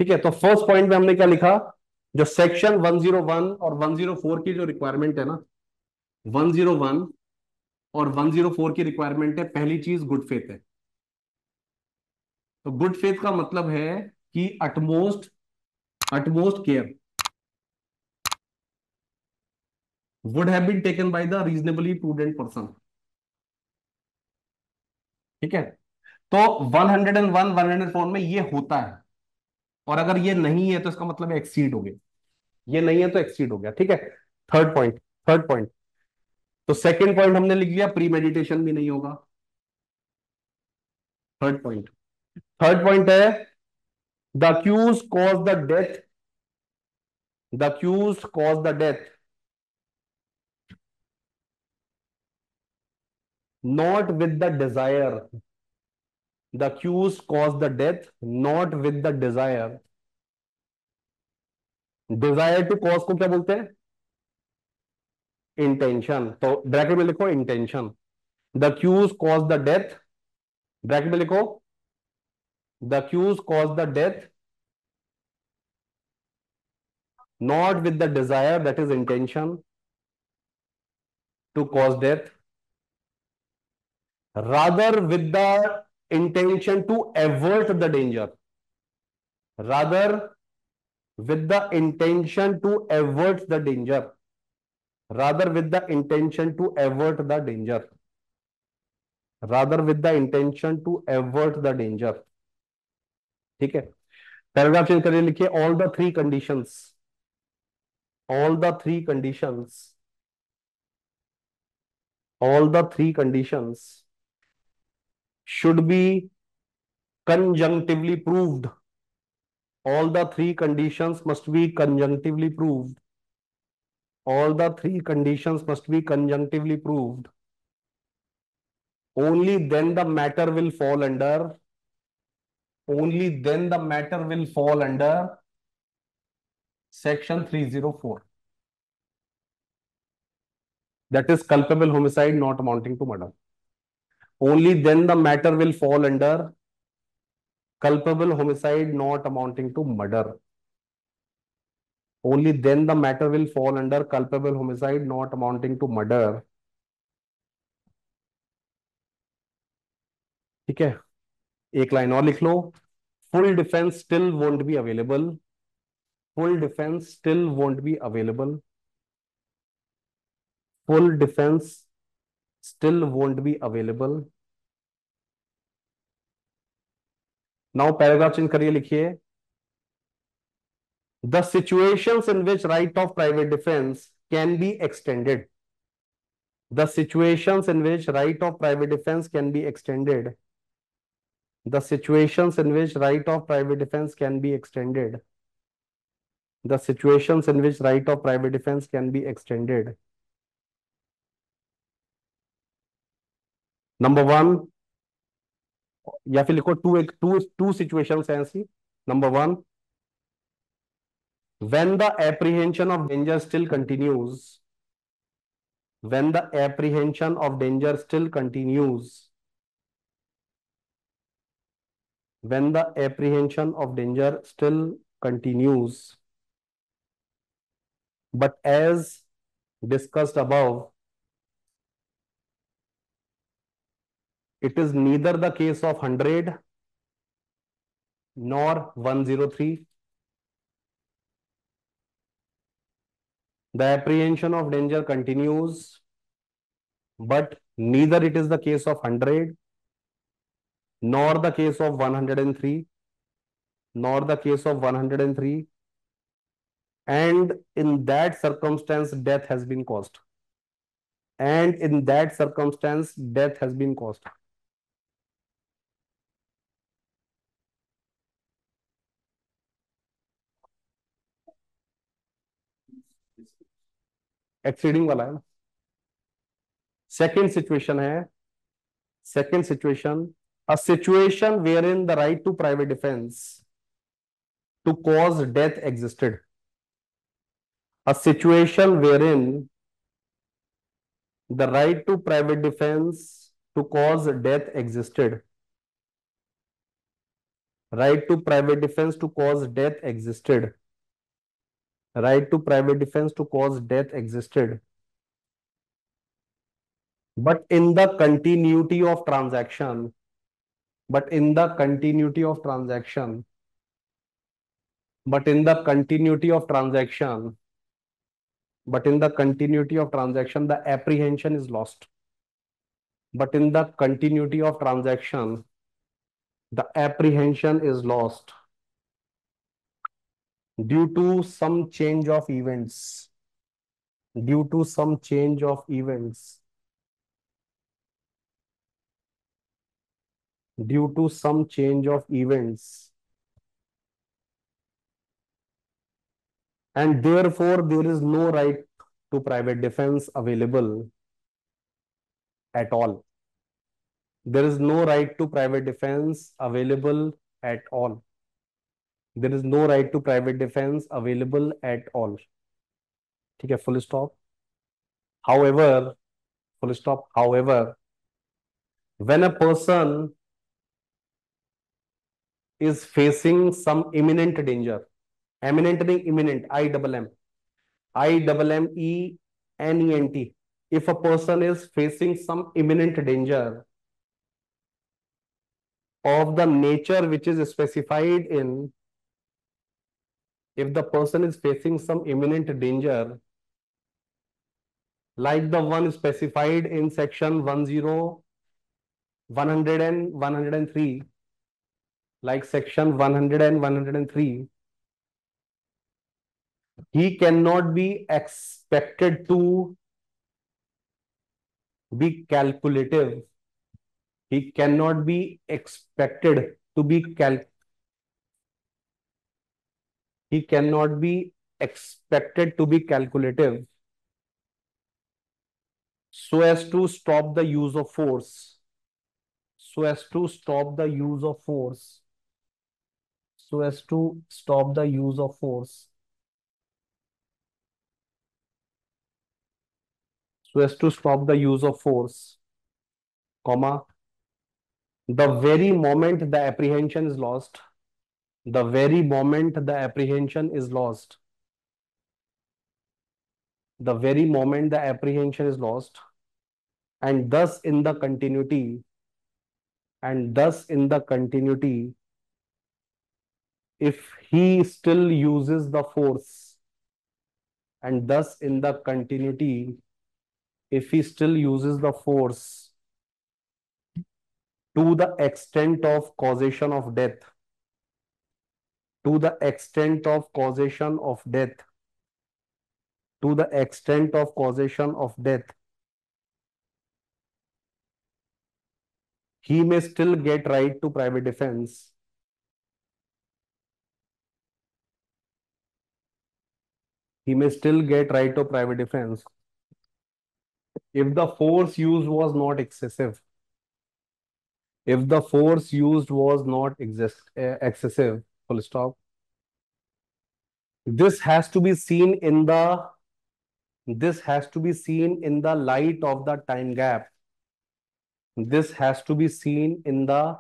ठीक है, तो फर्स्ट पॉइंट में हमने क्या लिखा, जो सेक्शन 101 और 104 की जो रिक्वायरमेंट है ना, 101 और 104 की रिक्वायरमेंट है, पहली चीज गुड फेथ है। तो गुड फेथ का मतलब है कि utmost utmost care would have been taken by the reasonably prudent person. ठीक है, तो 101 104 में ये होता है, और अगर ये नहीं है तो इसका मतलब एक्सीड हो गया, ये नहीं है तो एक्सीड हो गया। ठीक है, थर्ड पॉइंट, तो सेकंड पॉइंट हमने लिख लिया, प्री मेडिटेशन भी नहीं होगा। थर्ड पॉइंट है, the accused cause the death, the accused cause the death not with the desire, not with the desire. Desire to cause को क्या बोलते हैं, इंटेंशन। तो ब्रैकेट में लिखो intention, the accused cause the death, bracket में लिखो the accused cause the death not with the desire, that is intention to cause death, rather with the intention to avert the danger, rather with the intention to avert the danger, rather with the intention to avert the danger, rather with the intention to avert the danger। ठीक है, paragraph change करिए, लिखिए all the three conditions all the three conditions should be conjunctively proved, all the three conditions must be conjunctively proved, all the three conditions must be conjunctively proved, only then the matter will fall under, only then the matter will fall under section 304, that is culpable homicide not amounting to murder. Only then the matter will fall under culpable homicide not amounting to murder. Only then the matter will fall under culpable homicide not amounting to murder. ठीक है, एक line और लिख लो, full defense still won't be available, full defense still won't be available, full defense still won't be available। Now paragraph change करिए, लिखिए the situations in which right of private defence can be extended, the situations in which right of private defence can be extended, the situations in which right of private defence can be extended, the situations in which right of private defence can be extended. Number one, या फिर लिखो to, एक to to situations हैं ऐसी। Number one, when the apprehension of danger still continues, when the apprehension of danger still continues, when the apprehension of danger still continues, but as discussed above, it is neither the case of 100 nor 103. The apprehension of danger continues, but neither it is the case of 100 nor the case of 103, nor the case of 103, and in that circumstance death has been caused, and in that circumstance death has been caused। Exceeding वाला है ना। Second situation है, second situation, a situation wherein the right to private defence to cause death existed, a situation wherein the right to private defence to cause death existed, Right to private defense to cause death existed. Right to private defense to cause death existed. But in the continuity of transaction, but in the continuity of transaction, but in the continuity of transaction, but in the continuity of transaction, the apprehension is lost. But in the continuity of transaction, the apprehension is lost due to some change of events. Due to some change of events. Due to some change of events. And therefore, there is no right to private defense available at all. There is no right to private defense available at all. There is no right to private defense available at all. ठीक है, full stop. However, full stop. However, when a person is facing some imminent danger, imminent नहीं imminent, IMMENENT. If a person is facing some imminent danger of the nature which is specified in, if the person is facing some imminent danger like the one specified in section 100 and 103, like section 100 and 103, he cannot be expected to be calculative. He cannot be expected to be he cannot be expected to be calculative so as to stop the use of force. So as to stop the use of force. So as to stop the use of force. So as to stop the use of force, comma, the very moment the apprehension is lost, the very moment the apprehension is lost, the very moment the apprehension is lost, and thus in the continuity, and thus in the continuity, if he still uses the force, and thus in the continuity, if he still uses the force to the extent of causation of death, to the extent of causation of death, to the extent of causation of death, he may still get right to private defense. He may still get right to private defense if the force used was not excessive. If the force used was not excessive, full stop. This has to be seen in the this has to be seen in the light of the time gap. This has to be seen in the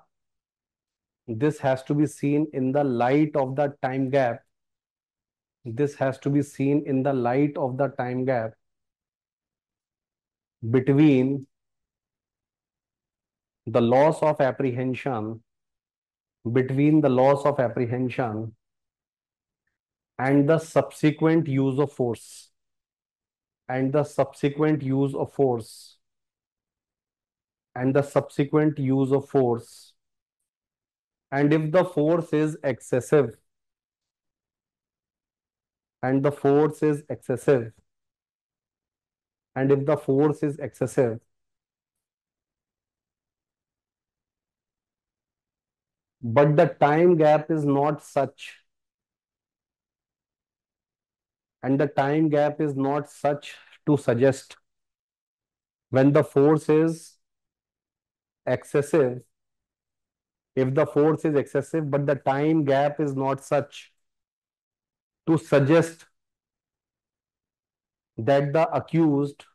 this has to be seen in the light of the time gap. This has to be seen in the light of the time gap between the loss of apprehension, between the loss of apprehension and the subsequent use of force, and the subsequent use of force, and the subsequent use of force. And if the force is excessive, and the force is excessive, and if the force is excessive, but the time gap is not such, and the time gap is not such to suggest when the force is excessive, if the force is excessive, but the time gap is not such to suggest that the accused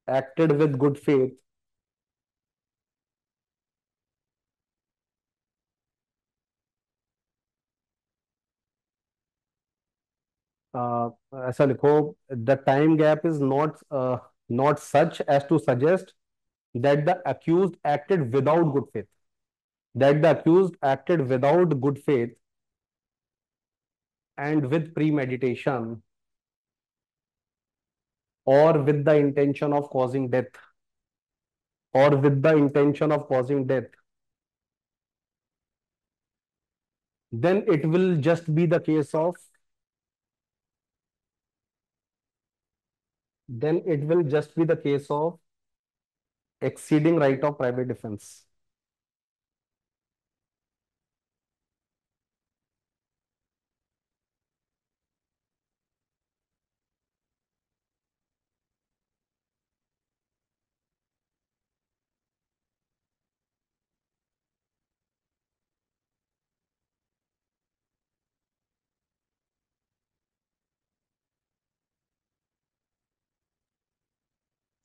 acted with good faith, ऐसा लिखो, the time gap is not such as to suggest that the accused acted without good faith, that the accused acted without good faith and with premeditation or with the intention of causing death, or with the intention of causing death, then it will just be the case of, then it will just be the case of exceeding right of private defense.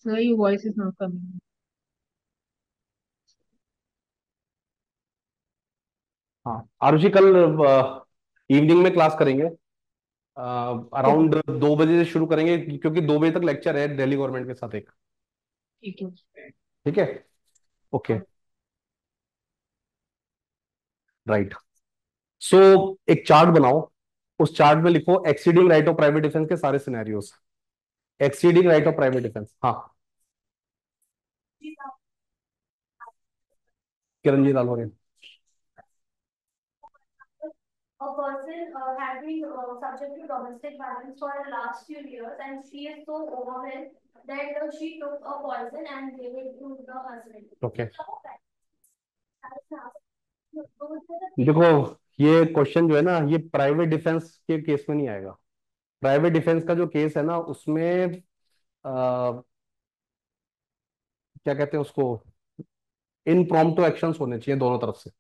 Sir, your voice is not coming. हाँ आरुषि, कल evening में class करेंगे, Okay, around 2 बजे से शुरू करेंगे, क्योंकि 2 बजे तक लेक्चर है दिल्ली गवर्नमेंट के साथ एक। ठीक है। ठीक है, ओके, राइट। सो एक चार्ट बनाओ, उस चार्ट में लिखो exceeding right of private defence के सारे scenarios. Exceeding right of private defence, हाँ, Kiranjit आलवारिया। A person had been subject to domestic violence for the last few years, and she is so overwhelmed that she took a poison and gave it to the husband. Okay, देखो, ये question जो है ना, ये private defence के case में नहीं आएगा। प्राइवेट डिफेंस का जो केस है ना, उसमें क्या कहते हैं उसको, इनप्रॉम्प्टू एक्शंस होने चाहिए दोनों तरफ से।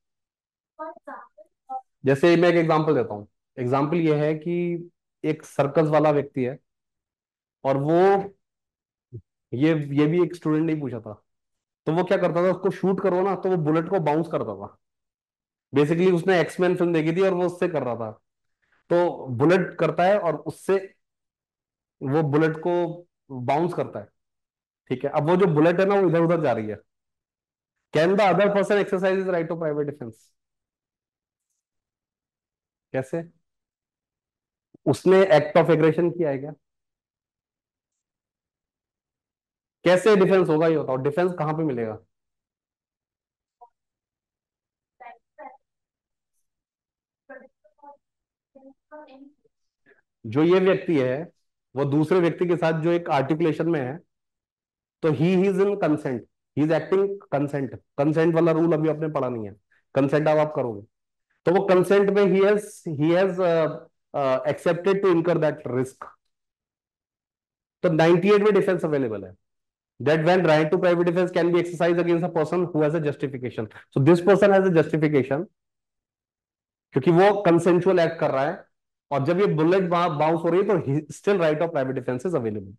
जैसे मैं एक एग्जांपल देता हूँ। एग्जांपल ये है कि एक सर्कस वाला व्यक्ति है, और वो, ये भी एक स्टूडेंट ने ही पूछा था। तो वो क्या करता था, उसको शूट करो ना तो वो बुलेट को बाउंस करता था। बेसिकली उसने एक्समैन फिल्म देखी थी और वो उससे कर रहा था। तो बुलेट करता है और उससे वो बुलेट को बाउंस करता है। ठीक है, अब वो जो बुलेट है ना, वो इधर उधर जा रही है। Can the other person exercise right to private defence? कैसे? उसने एक्ट ऑफ एग्रेशन किया है क्या? कैसे डिफेंस होगा, ये बताओ, डिफेंस कहां पे मिलेगा? जो ये व्यक्ति है, वो दूसरे व्यक्ति के साथ जो एक आर्टिकुलेशन में है, तो he is in consent, he is acting consent. Consent वाला रूल अभी आपने पढ़ा नहीं है। कंसेंट अब आप करोगे, तो वो कंसेंट में ही has accepted to incur that risk. तो 98 में डिफेंस अवेलेबल है, that when right to private defense can be exercised against a person who has a justification. So this person has a justification, क्योंकि वो consensual act कर रहा है, और जब ये बुलेट बाउंस हो रही है तो still right of private defence is available.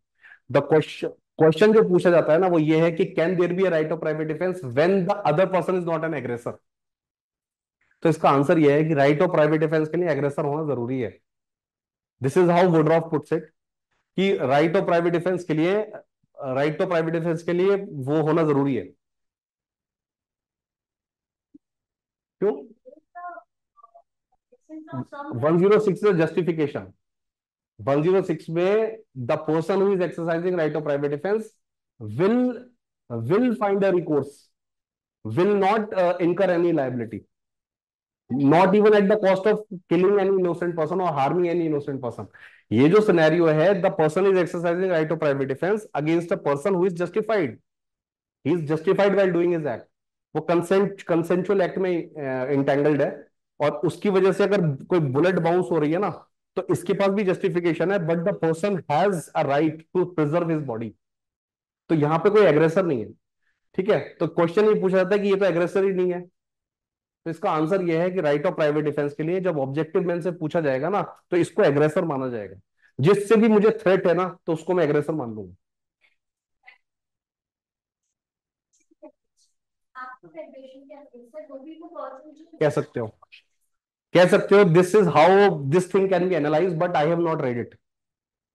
The question जो पूछा जाता है ना, वो ये है कि can there be a right of private defence when the other person is not an aggressor? तो इसका आंसर ये है कि राइट ऑफ प्राइवेट डिफेंस के लिए एग्रेसर होना जरूरी है। This is how Woodroffe puts it, कि राइट ऑफ प्राइवेट डिफेंस के लिए, राइट ऑफ प्राइवेट डिफेंस के लिए वो होना जरूरी है। क्यों? 106 is justification. 106 में the person who is exercising right of private defense will will find a recourse, will not incur any liability, not even at the cost of killing any innocent person or harming any innocent person. ये जो scenario है, the person is exercising right of private defense against a person who is justified, he is justified while doing his act. वो consensual act में entangled है, और उसकी वजह से अगर कोई बुलेट बाउंस हो रही है ना, तो इसके पास भी जस्टिफिकेशन है, but the person has a right to preserve his body. तो यहां पे कोई एग्रेसर नहीं है। ठीक है, तो क्वेश्चन ये पूछा जाता है कि ये तो एग्रेसर ही नहीं है। तो इसका आंसर ये है कि राइट ऑफ प्राइवेट डिफेंस के लिए जब ऑब्जेक्टिव मैन से पूछा जाएगा ना, तो इसको एग्रेसर माना जाएगा। जिससे भी मुझे थ्रेट है ना, तो उसको मैं एग्रेसर मान लूंगा। आपको फेडरेशन के अंदर से वो भी वो पर्सन जो कह सकते हो। कह सकते हो this is how this thing can be analyse, but I have not read it,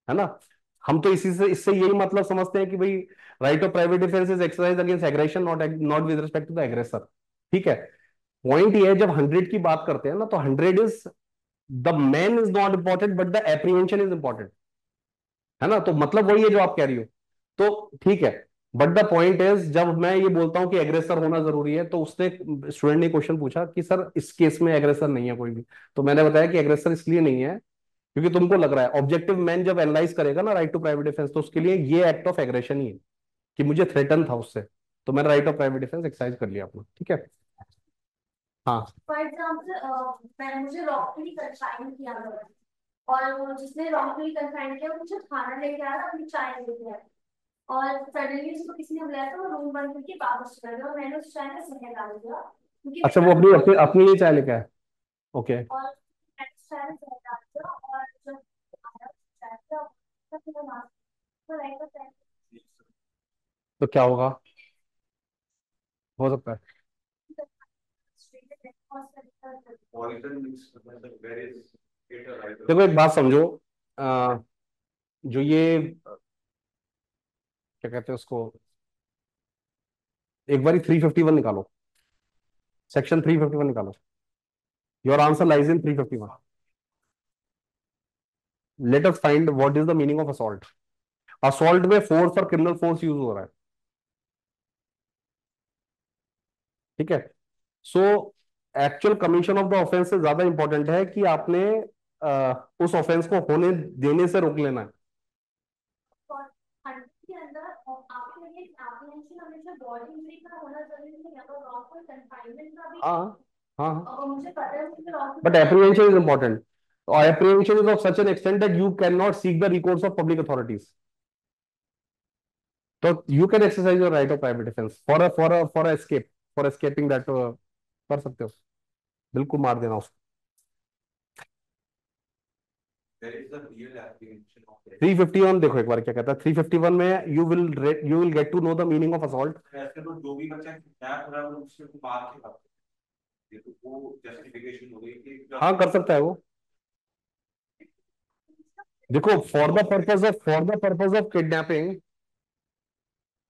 है ना। हम तो इसी से इससे यही मतलब समझते हैं कि भाई right of private defence is exercise against aggression, not not with respect to the aggressor. ठीक है, पॉइंट ये है जब 100 की बात करते हैं ना, तो 100 is the man is not important but the apprehension is important, है ना। तो मतलब वही है जो आप कह रही हो, तो ठीक है। बट द पॉइंट इज जब मैं ये बोलता हूं कि एग्रेसर होना जरूरी है, तो उसने स्टूडेंट ने क्वेश्चन पूछा कि सर इस केस में एग्रेसर नहीं है कोई भी, तो मैंने बताया कि एग्रेसर इसलिए नहीं है क्योंकि तुमको लग रहा है ऑब्जेक्टिव मैन जब एनालाइज करेगा ना राइट टू प्राइवेट डिफेंस, तो उसके लिए ये एक्ट ऑफ एग्रेशन ही है कि मुझे थ्रेटन था उससे, तो मैंने right of private defence exercise कर लिया अपना। ठीक है, हाँ। फॉर एग्जाम्पल मैंने मुझे रॉकली कंफाइन किया गया, और वो जिसने रॉकली कंफाइन किया वो मुझे खाना लेके आया था, अपनी चाय लेके आया, और सडनली उसको किसी ने बुलाया, तो वो रूम बंद करके वापस चला गया, और मैंने उस चाय में शहद डाल दिया क्योंकि अच्छा, मेरा वो अपनी रूम अपनी, बंद था। अपनी ही चाय लेके आया। ओके, और मैंने उस चाय में शहद डाल दिया, और जब आया चाय का तब मेरा मास्क तो लाइक का तो क्या होगा, हो सकता है। देखो एक बात समझो, अ, जो ये क्या कहते हैं उसको, एक बार 351 निकालो, सेक्शन 351 निकालो, your answer lies in 351। Let us find what is the meaning of assault. Assault में फोर्स और क्रिमिनल फोर्स यूज हो रहा है, ठीक है। So actual commission of the offence से ज्यादा इंपॉर्टेंट है कि आपने उस ऑफेंस को होने देने से रोक लेना है। हंड्रेड के अंदर आपके लिए एप्रीहेंशन हमेशा बॉडी इंजरी का होना जरूरी नहीं है, तो रॉकफुल कंफाइनमेंट का भी हाँ हाँ हाँ, मुझे पता है कि रॉकफुल बट एप्रीहेंशन इज इंपॉर्टेंट, और apprehension is of such an extent that you can not seek the recourse of public authorities, तो you can exercise your right of private defence for escape, for escaping that, कर सकते हो, बिल्कुल मार देना उसको। 351 देखो एक बार क्या कहता है, 351 में you will get to know the meaning of assault. ऐसे तो जो भी बच्चा किडनैप हो रहा है वो उससे मार के खाते हैं, तो वो जस्टिफिकेशन हो गई कि हाँ कर सकता है वो, देखो for the purpose of kidnapping.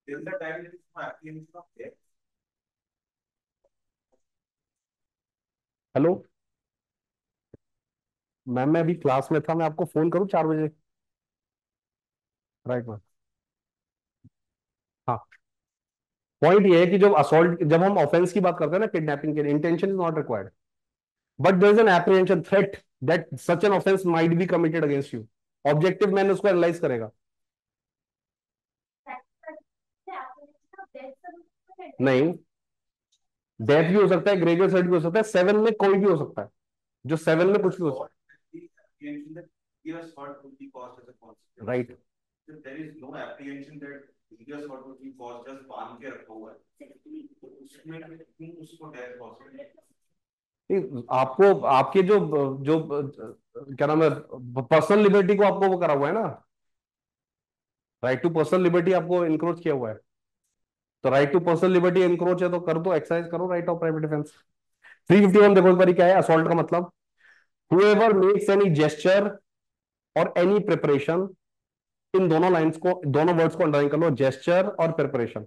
till the time there is no apprehension of death. Hello ma'am, मैं अभी क्लास में था, मैं आपको फोन करूँ 4 बजे, राइट मैम। हाँ, पॉइंट ये है कि जब हम ऑफेंस की बात करते हैं ना किडनैपिंग के लिए, intention is not required, but there is an apprehension threat that such an offence might be committed against you, objective man उसको एनालाइज करेगा। नहीं, डेथ भी हो सकता है, ग्रेजुएट सर्ट भी हो सकता है, 7 में कोई भी हो सकता है, जो 7 में कुछ भी हो सकता The apprehension that serious hurt would be caused as a consequence. है, right. So there is no apprehension that serious hurt would be caused, just बांध के रखा हुआ है, तो उसमें क्यों उसको डेथ पॉसिबल है? आपको आपके जो जो क्या नाम है, पर्सनल लिबर्टी को आपको वो करा हुआ है ना, राइट टू पर्सनल लिबर्टी आपको इंक्रोच किया हुआ है, तो right to personal liberty encroach है तो कर दो, एक्सरसाइज करो राइट ऑफ प्राइवेट डिफेंस। 351 देखो एक बार क्या है असॉल्ट का मतलब, whoever makes any gesture और any preparation, इन दोनों लाइंस को, दोनों वर्ड्स को अंडरलाइन कर लो, जेस्चर और preparation.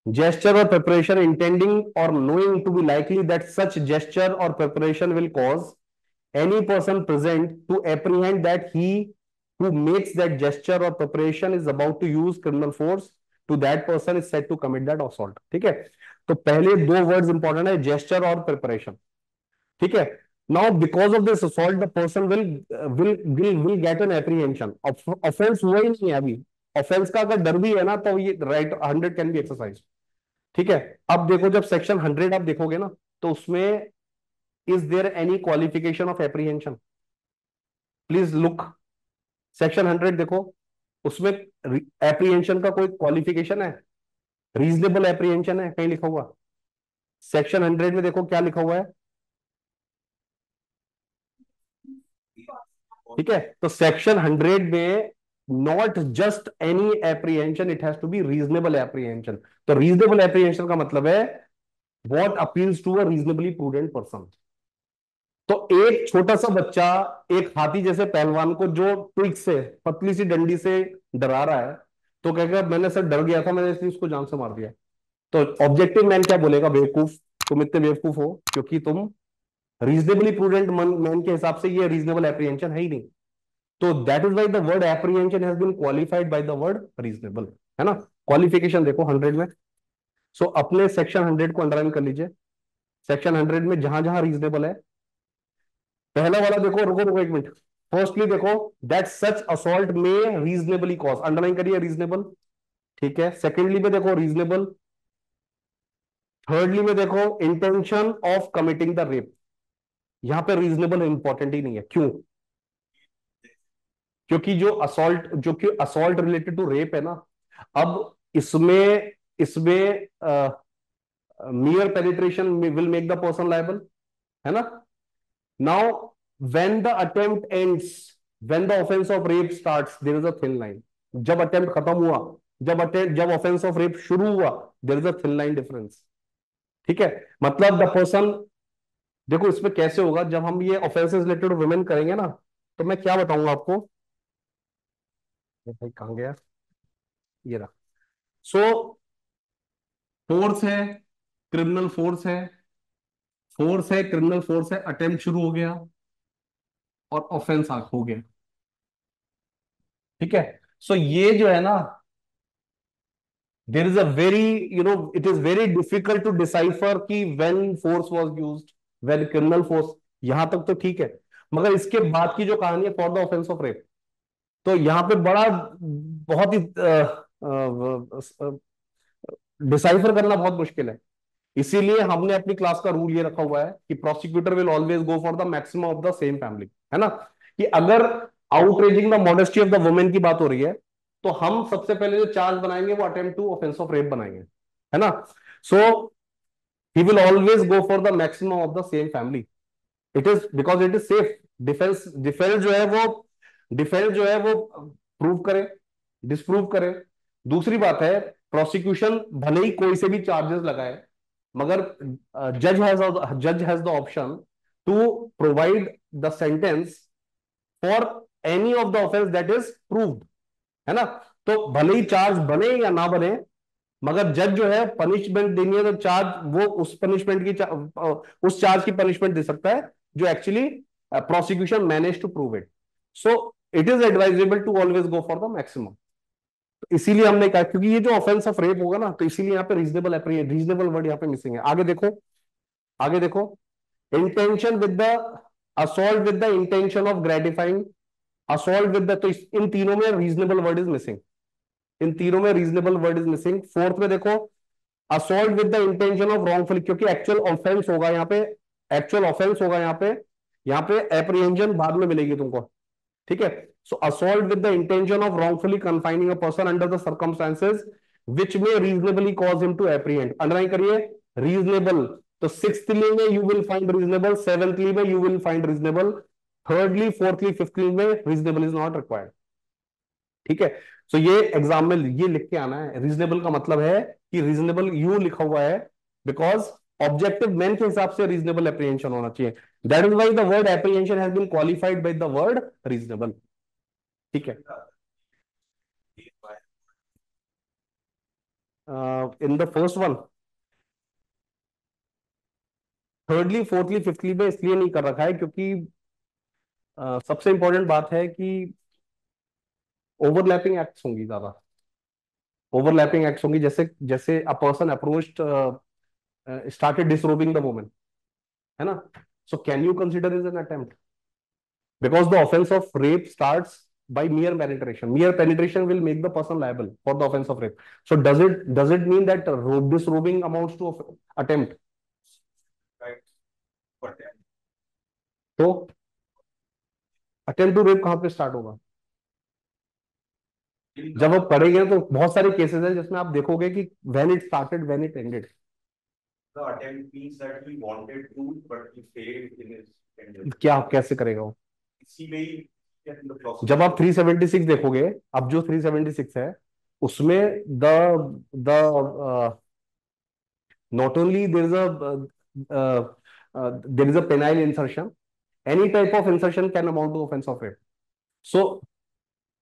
gesture or preparation intending or knowing to be likely that such gesture or preparation will cause any person present to apprehend that he who makes that gesture or preparation is about to use criminal force to that person is said to commit that assault। ठीक है, तो पहले दो words important है, gesture और preparation। ठीक है, now because of this assault the person will get an apprehension, offence हुआ ही नहीं है अभी, ऑफेंस का अगर डर भी है ना तो ये राइट 100 कैन बी एक्सरसाइज। ठीक है, अब देखो जब सेक्शन 100 आप देखोगे ना, तो उसमें is there any qualification of apprehension, please look, section 100 देखो, उसमें एप्रीहेंशन का कोई क्वालिफिकेशन है, रीजनेबल एप्रीहेंशन है कहीं लिखा हुआ? सेक्शन 100 में देखो क्या लिखा हुआ है, ठीक है। तो सेक्शन 100 में not just any apprehension, it has to be reasonable apprehension. तो रीजनेबल एप्रीहेंशन का मतलब है what appeals to a reasonably prudent person. तो एक छोटा सा बच्चा एक हाथी जैसे पहलवान को जो ट्विक से, पतली सी डंडी से डरा रहा है, तो कहेगा मैंने सर डर गया था, मैंने इसलिए उसको जान से मार दिया। तो ऑब्जेक्टिव मैन क्या बोलेगा? बेवकूफ, तुम इतने बेवकूफ हो क्योंकि तुम रीजनेबली प्रूडेंट मैन के हिसाब से ये रीजनेबल एप्रीहेंशन है ही नहीं। तो that is why the word apprehension has been qualified by the word reasonable, है ना। क्वालिफिकेशन देखो 100 में। सो अपने सेक्शन 100 को अंडरलाइन कर लीजिए। सेक्शन 100 में जहां जहां रीजनेबल है, पहला वाला देखो, रुको रुको एक मिनट। फर्स्टली देखो, दैट सच असॉल्ट में रीजनेबली कॉज, अंडरलाइन करिए रीजनेबल, ठीक है। सेकेंडली में देखो रीजनेबल। थर्डली में देखो intention of committing the rape. यहां पे रीजनेबल इंपॉर्टेंट ही नहीं है, क्यों? क्योंकि जो कि असॉल्ट रिलेटेड टू रेप है ना, अब इसमें इसमें mere penetration will make the person liable, है ना। Now, when the attempt ends, when the offense of rape starts, there is a thin line. जब attempt खत्म हुआ, जब offense of rape शुरू हुआ, there is a thin line difference. ठीक है, मतलब the person, देखो इसमें कैसे होगा जब हम ये offenses related to women करेंगे ना, तो मैं क्या बताऊंगा आपको, भाई कहां गया ये रहा। सो फोर्स है, क्रिमिनल फोर्स है, क्रिमिनल फोर्स है, अटेम्प्ट शुरू हो गया और ऑफेंस हो गया, ठीक है। सो ये जो है ना, there is a very, it is very difficult to decipher कि when force was used, when criminal force, यहां तक तो ठीक है। मगर इसके बाद की जो कहानी है, for the offence of rape, तो यहां पे बड़ा, बहुत ही डिसाइफर करना बहुत मुश्किल है। इसीलिए हमने अपनी क्लास का रूल ये रखा हुआ है कि prosecutor will always go for the maximum of the same family, है ना। कि अगर outraging the modesty of the women की बात हो रही है, तो हम सबसे पहले जो चार्ज बनाएंगे वो attempt to offence of rape बनाएंगे, है ना। So he will always go for the maximum of the same family. It is because it is safe. Defence जो है वो प्रूव करे, डिस्प्रूव करे। दूसरी बात है, प्रोसिक्यूशन भले ही कोई से भी चार्जेस लगाए, मगर जज has the option to provide the sentence for any of the offence that is proved, है ना। तो भले ही चार्ज बने या ना बने, मगर जज जो है पनिशमेंट देनी है तो चार्ज, वो उस चार्ज की पनिशमेंट दे सकता है जो actually prosecution manage to prove it. So it is advisable to always go for the maximum. इसीलिए हमने कहा, क्योंकि ये जो ऑफेंस ऑफ रेप होगा ना, तो इसीलिए यहाँ पे रीजनेबल वर्ड यहाँ पे मिसिंग है। आगे देखो, intention with the assault with the intention of gratifying, assault with the, तो इन तीनों में reasonable word is missing, fourth में देखो, assault with the intention of wrongfully, क्योंकि एक्चुअल ऑफेंस होगा यहाँ पे, यहाँ पे एप्रीहेंशन बाद में मिलेगी तुमको, ठीक है। So assault with the intention of wrongfully confining a person under the circumstances which में reasonably cause him to apprehend, underline करिए रीजनेबल। तो सिक्स्थली में you will find reasonable, seventhly में you will find reasonable, thirdly, fourthly, fifthly में reasonable is not required, ठीक है। सो ये exam में ये लिख के आना है, रीजनेबल का मतलब है कि रीजनेबल यू लिखा हुआ है बिकॉज ऑब्जेक्टिव मैन के हिसाब से रीजनेबल एप्रीहेंशन होना चाहिए। That is why the word apprehension has been qualified by the word reasonable, ठीक है। In the first one, thirdly, fourthly, fifthly में इसलिए नहीं कर रखा है क्योंकि सबसे इंपॉर्टेंट बात है कि ओवरलैपिंग एक्ट्स होंगी ज्यादा, जैसे जैसे a person approached, started disrobing the woman, है ना। So can you consider is an attempt, because the offence of rape starts by mere penetration will make the person liable for the offense of rape. So does it mean that disrobing amounts to attempt? Right. But तो attempt to rape कहां पे start होगा? जब आप पढ़ेंगे तो बहुत सारे केसेस हैं जिसमें आप देखोगे कि when it started, when it ended. the attempt means that he wanted to, but he failed in his attempt. क्या कैसे करेगा वो? इसी में ही जब आप 376 देखोगे, अब जो 376 है उसमें the not only there is a penile insertion, any type of insertion can amount to offence of rape. So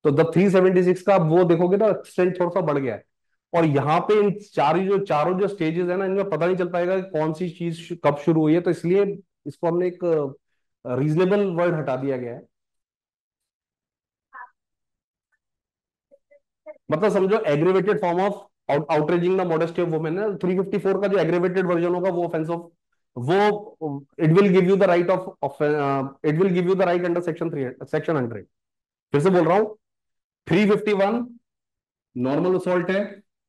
तो द 376 का वो देखोगे ना, एक्सटेंट थोड़ा सा बढ़ गया है। और यहाँ पे इन चारों जो स्टेजेस है ना, इनमें पता नहीं चल पाएगा कि कौन सी चीज कब शुरू हुई है, तो इसलिए इसको हमने एक रीजनेबल वर्ड हटा दिया गया है। मतलब समझो aggravated form of outraging the modesty of women है, 354 का जो एग्रीवेटेड वर्जन होगा वो ऑफेंस ऑफ, वो it will give you the right of it will give you the right under section 100। फिर से बोल रहा हूं, 351 नॉर्मल असॉल्ट है,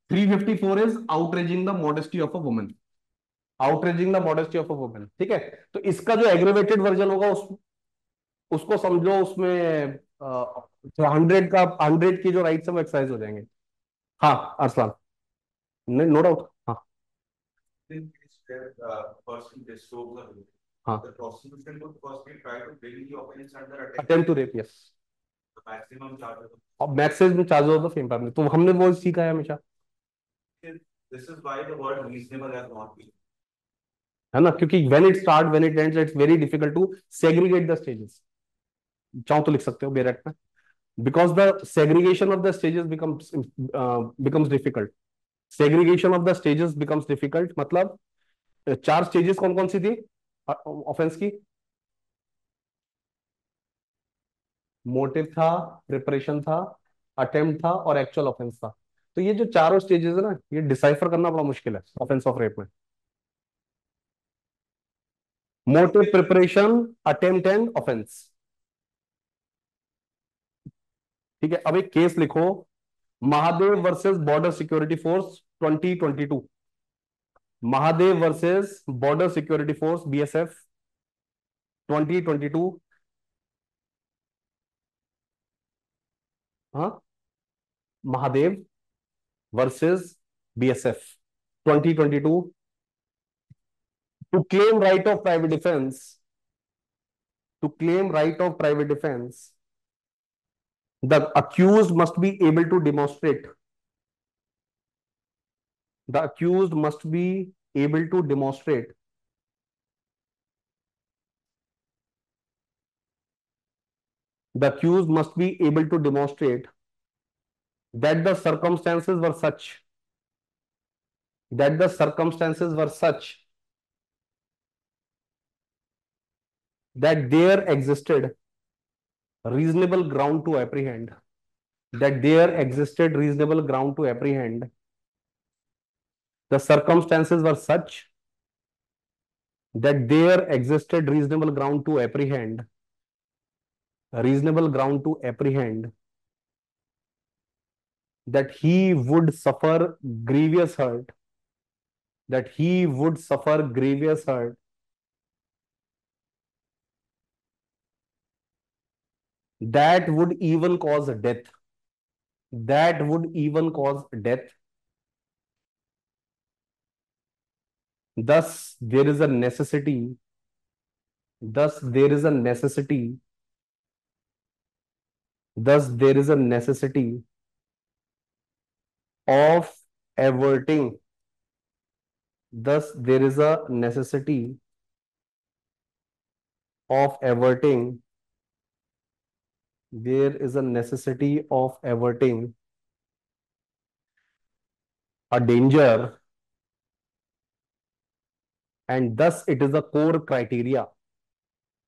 354 is outraging the modesty of a woman, outraging the modesty of a woman. ठीक है, तो इसका जो एग्रीवेटेड वर्जन होगा उसको समझो, उसमें 100 की जो राइट्स है वो एक्सरसाइज हो जाएंगे। हाँ अरसलान, नो डाउट। हाँ Then it's where person disturbs the rule. हाँ, The prosecution would firstly try to bring the offense under attempt to rape, yes, the maximum charges. और maximum charges of the same family, तो हमने वो सीखा है हमेशा, This is why the word reasonable has not been. है ना, क्योंकि when it start when it ends it's very difficult to segregate the stages. चाहो तो लिख सकते हो बेरेट में, because the segregation of the stages becomes difficult, segregation of the stages becomes difficult. मतलब चार स्टेजेस कौन कौन सी थी ऑफेंस की? मोटिव था, प्रिपरेशन था, अटेम्प्ट था और एक्चुअल ऑफेंस था। तो ये जो चारों स्टेजेस है ना, ये डिसाइफर करना बड़ा मुश्किल है ऑफेंस ऑफ रेप में। Motive, preparation, attempt and offence. ठीक है, अब एक केस लिखो, Mahadev versus border security force 2022, Mahadev versus border security force BSF 2022। हाँ, Mahadev versus BSF 2022। To claim right of private defence, to claim right of private defense, the accused must be able to demonstrate, the accused must be able to demonstrate the accused must be able to demonstrate that the circumstances were such, that the circumstances were such that there existed reasonable ground to apprehend, that there existed reasonable ground to apprehend, the circumstances were such that there existed reasonable ground to apprehend, reasonable ground to apprehend that he would suffer grievous hurt, that he would suffer grievous hurt, that would even cause death, that would even cause death. Thus there is a necessity, thus there is a necessity, thus there is a necessity of averting, thus there is a necessity of averting, there is a necessity of averting a danger, and thus it is a core criteria,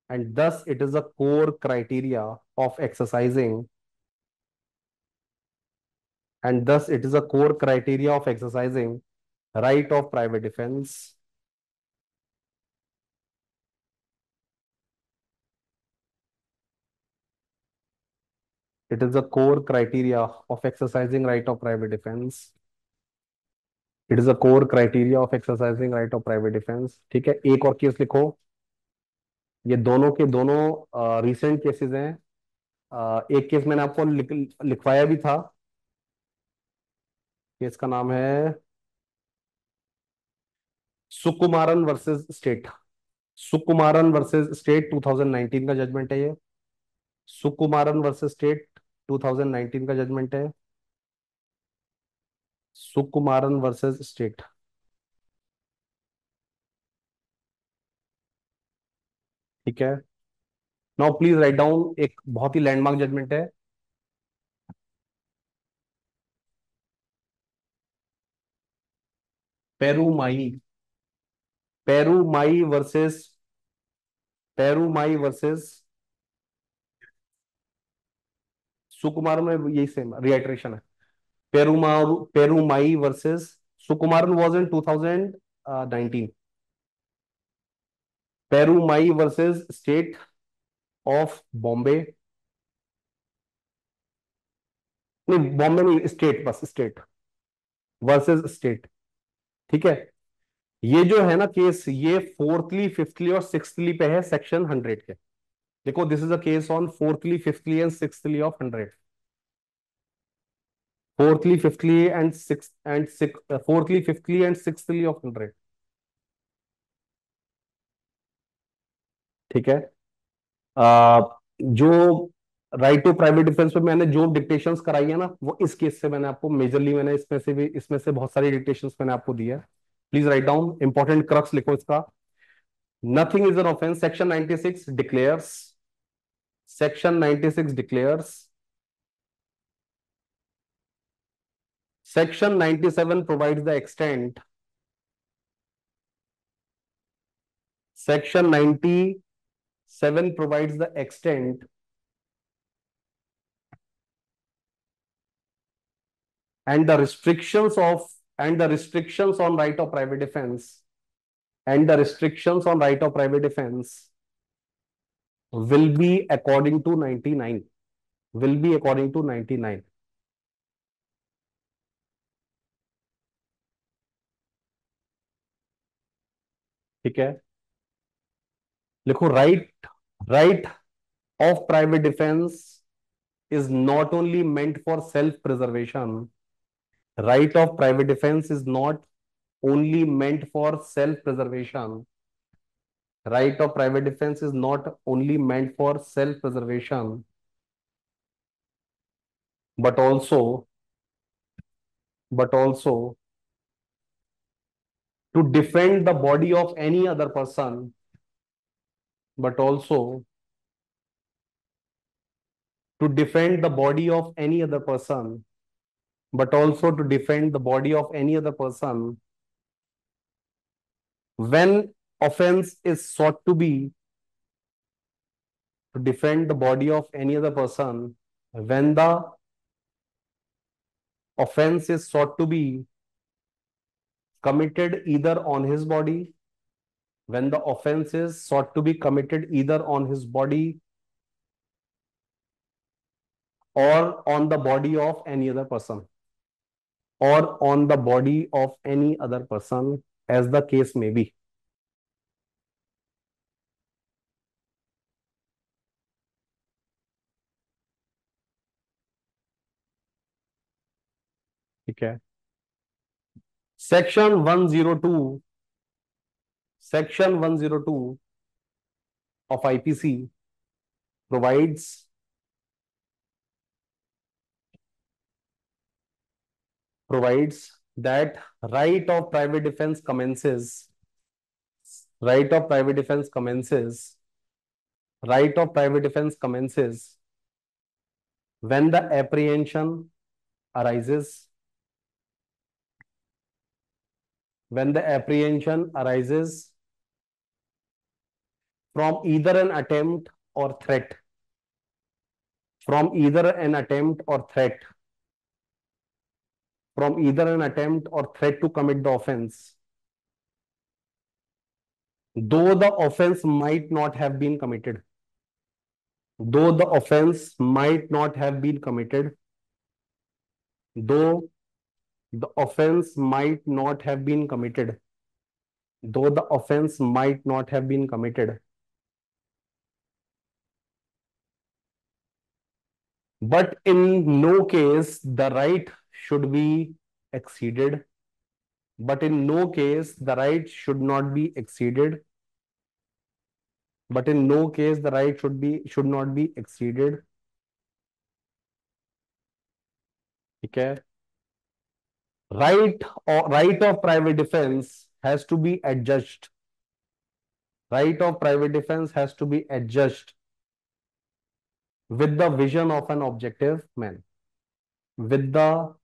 and thus it is a core criteria of exercising, and thus it is a core criteria of exercising right of private defense. It is a core criteria of exercising right of private defense. It is a core criteria of exercising right of private defense. ठीक है, एक और case लिखो, ये दोनों के दोनों recent cases हैं। एक केस मैंने आपको लिखवाया भी था, केस का नाम है Sukumaran versus state, Sukumaran versus state 2019 का जजमेंट है ये, सुकुमारन वर्सेस स्टेट 2019 का जजमेंट है, सुकुमारन वर्सेस स्टेट। ठीक है, नाउ प्लीज राइट डाउन, एक बहुत ही लैंडमार्क जजमेंट है, पेरुमाई, पेरुमाई वर्सेस, पेरुमाई वर्सेस सुकुमार में, यही सेम रिएटरेशन है। Perumai versus Sukumaran was in 2019। Perumai versus state of Bombay, नहीं बॉम्बे नहीं, स्टेट, बस स्टेट वर्सेस स्टेट। ठीक है, ये जो है ना केस, ये फोर्थली, फिफ्थली और सिक्सथली पे है सेक्शन 100 के। देखो, this is a case on fourthly, fifthly and sixthly of 100। Fourthly, fifthly and six and six, fourthly, fifthly and sixthly of 100। ठीक है, आ, जो राइट टू प्राइवेट डिफेंस पे मैंने जो डिक्टेशंस कराई है ना, वो इस केस से मैंने आपको मेजरली, मैंने इसमें से भी, इसमें से बहुत सारी डिक्टेशंस मैंने आपको दी है। Please write down, important crux लिखो इसका। Nothing is an offence, section 96 declares, section 96 declares, section 97 provides the extent, section 97 provides the extent and the restrictions of, and the restrictions on right of private defense, and the restrictions on right of private defense will be according to 99, will be according to 99। ठीक है, लिखो, right of private defence is not only meant for self preservation, right of private defense is not only meant for self preservation, right of private defense is not only meant for self preservation, but also to defend the body of any other person, but also to defend the body of any other person, but also to defend the body of any other person when offense is sought to be, to defend the body of any other person when the offense is sought to be committed either on his body, when the offense is sought to be committed either on his body or on the body of any other person, or on the body of any other person, as the case may be। ठीक है, section 102, section 102 of IPC provides that right of private defense commences, right of private defense commences, right of private defense commences when the apprehension arises, when the apprehension arises from either an attempt or threat, from either an attempt or threat, from either an attempt or threat to commit the offense, though the offense might not have been committed, though the offense might not have been committed, though the offense might not have been committed, though the offense might not have been committed, but in no case the right should be exceeded, but in no case the right should not be exceeded, but in no case the right should not be exceeded। ठीक है, right of private defense has to be adjudged, right of private defense has to be adjudged with the vision of an objective man. With the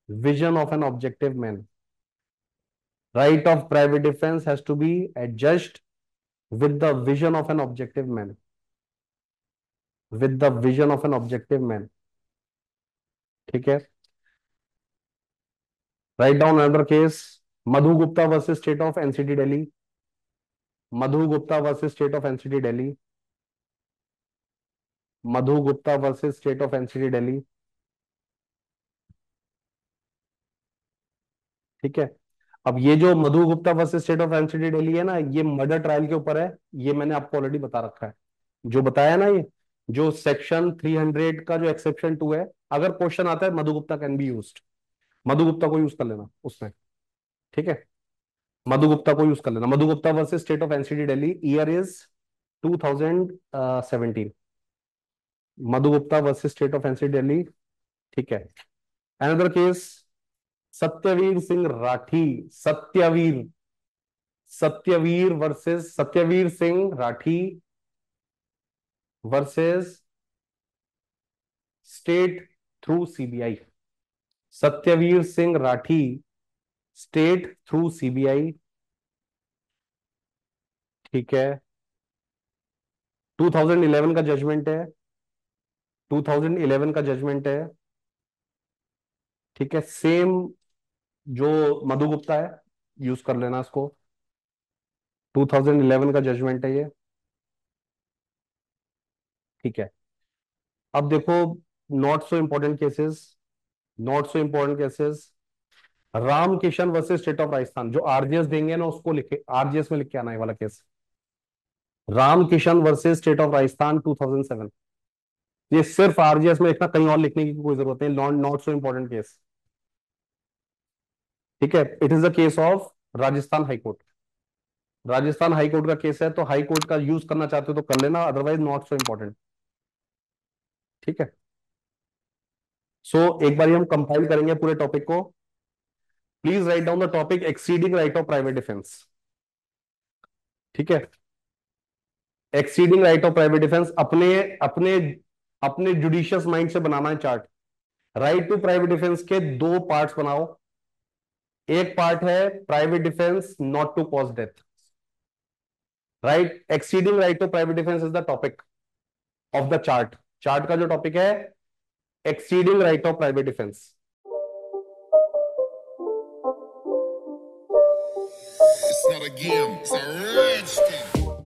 vision of an objective man. Right of private defense has to be adjudged with the vision of an objective man. With the vision of an objective man. ठीक है. Write down another case. Madhu Gupta versus State of NCT Delhi. Madhu Gupta versus State of NCT Delhi. Madhu Gupta versus State of NCT Delhi. ठीक है. अब ये जो Madhu Gupta versus state of NCT Delhi है ना, ये मर्डर ट्रायल के ऊपर है. ये मैंने आपको ऑलरेडी बता रखा है, जो बताया ना. ये जो सेक्शन 300 का जो एक्सेप्शन 2 है, अगर क्वेश्चन आता है मधु गुप्ता कैन बी यूज्ड. मधु गुप्ता को यूज कर लेना उसमें. ठीक है, मधु गुप्ता को यूज कर लेना. Madhu Gupta versus state of NCT Delhi. Year is 2017. Madhu Gupta versus state of NCT Delhi. ठीक है. Another case, Satyaveer Singh Rathi. Satyaveer versus Satyaveer Singh Rathi versus state through CBI. Satyaveer Singh Rathi state through CBI. ठीक है. 2011 का जजमेंट है. 2011 का जजमेंट है. ठीक है. सेम जो मधु गुप्ता है, यूज कर लेना इसको. 2011 का जजमेंट है ये. ठीक है. अब देखो, not so important cases. Not so important cases. Ram Kishan versus state of Rajasthan. जो आरजीएस देंगे ना, उसको लिखे, आरजीएस में लिख के आना है वाला case. Ram Kishan versus state of Rajasthan 2007. ये सिर्फ आरजीएस में लिखना, कहीं और लिखने की कोई जरूरत नहीं. Not so important case. ठीक है. It is the case of Rajasthan high court. Rajasthan high court का केस है, तो हाईकोर्ट का यूज करना चाहते हो तो कर लेना, अदरवाइज नॉट सो इंपॉर्टेंट. ठीक है. सो एक बार हम कंपाइल करेंगे पूरे टॉपिक को. Please write down the topic exceeding right of private defence. ठीक है. Exceeding right of private defence अपने अपने अपने जुडिशियस माइंड से बनाना है chart. Right to private defence के दो पार्ट्स बनाओ. एक पार्ट है private defence not to cause death. Right. Exceeding right to private defence is the topic of the chart. Chart का जो टॉपिक है, exceeding right of private defence. It's not a game, it's a rich thing.